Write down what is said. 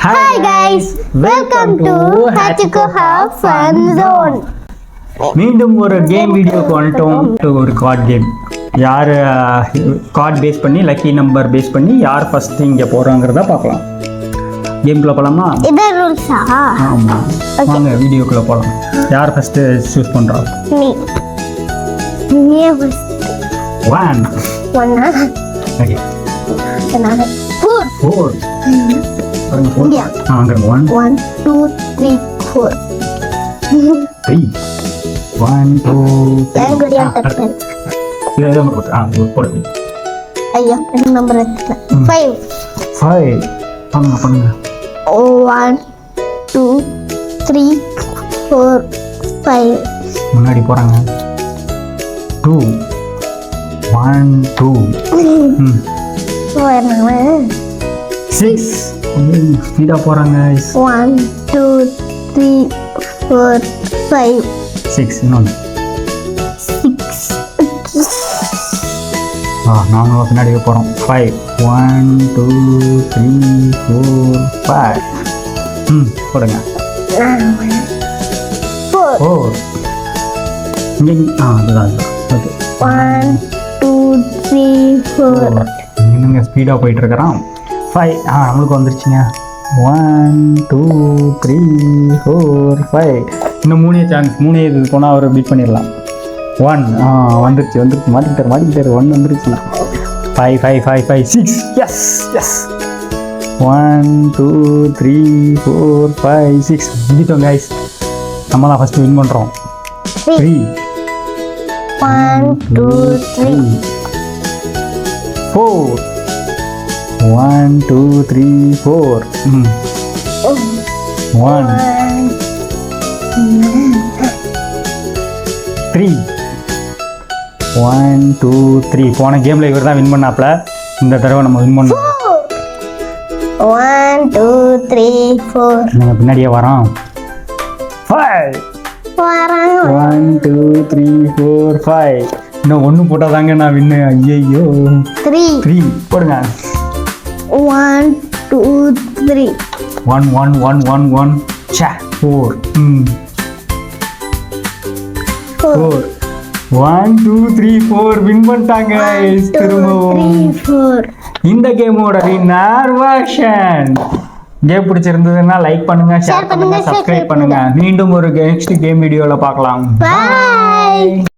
Hi guys, welcome to Hachiko Have Fun Zone. மீண்டும் ஒரு game வீடியோக்கு வந்துட்டோம். ஒரு கார்ட் கேம். யார் கார்ட் பேஸ் பண்ணி லக்கி நம்பர் பேஸ் பண்ணி யார் ஃபர்ஸ்ட் இங்கே போகிறாங்கிறத பார்க்கலாம். கேம்குள்ளே போகலாமா? இது ரூல்ஸா? ஆமாம், வாங்க வீடியோக்குள்ளே போகலாம். யார் ஃபஸ்ட்டு சூஸ் பண்ணுறோம்? நீ ஃபர்ஸ்ட். 1 ஓகே. நான் 4 இந்தியா. அங்கே 1 2 3 4 3 1 2 எங்களுடைய டென். இது எது நம்பர் போடு. ஐயா இந்த நம்பர் எடுத்துட்டேன். 5 பண்ணுங்க 1 2 3 4 5 முன்னாடி போகிறாங்க. 2 1 2 6 ஸ்பீடாக போகிறாங்க. 1 2 3 4 5 6 இன்னொன்று 6 நாங்களும் பின்னாடியே போகிறோம். 5 1 2 3 4 5 போடுங்க. 4 இங்கே அதுதான். ஓகே 1 2 3 4 இன்னுங்க ஸ்பீடாக போயிட்டுருக்குறான். 5 நம்மளுக்கு வந்துருச்சுங்க. 1 2 3 4 5 இன்னும் 3 சான்ஸ். 3 இது போனால் அவர் பீட் பண்ணிடலாம். 1 வந்துருச்சு மாட்டிக்கிட்டார் 1 வந்துருச்சு. 5 5 5 5 6 எஸ் 1 2 3 4 5 6 முடித்தோம் கைஸ். நம்ம தான் ஃபஸ்ட்டு வின் பண்ணுறோம். 3 1 2 3 4 1 2 3 4 1 3 1 2 3 போன கேமில் இவர் தான் வின் பண்ணாப்ல. இந்த தடவை நம்ம வின் பண்ணோம். 1 2 3 4 நாங்கள் பின்னாடியே வரோம். 5 1 2 3 4 5 இன்னும் 1 போட்டால் தாங்க நான் வின்னு. ஐயோ 3 போடுங்க. 1 2 3 1 1 1 1 1 4 4 1 2 3 4 வின் பண்ணிட்டாங்க. திரும்பவும் 4 இந்த கேமோட வின்னர் வெர்ஷன். கேம் பிடிச்சிருந்ததுன்னா லைக் பண்ணுங்க, ஷேர் பண்ணுங்க, சப்ஸ்கிரைப் பண்ணுங்க. மீண்டும் ஒரு நெக்ஸ்ட் கேம் வீடியோவில் பார்க்கலாம். Bye.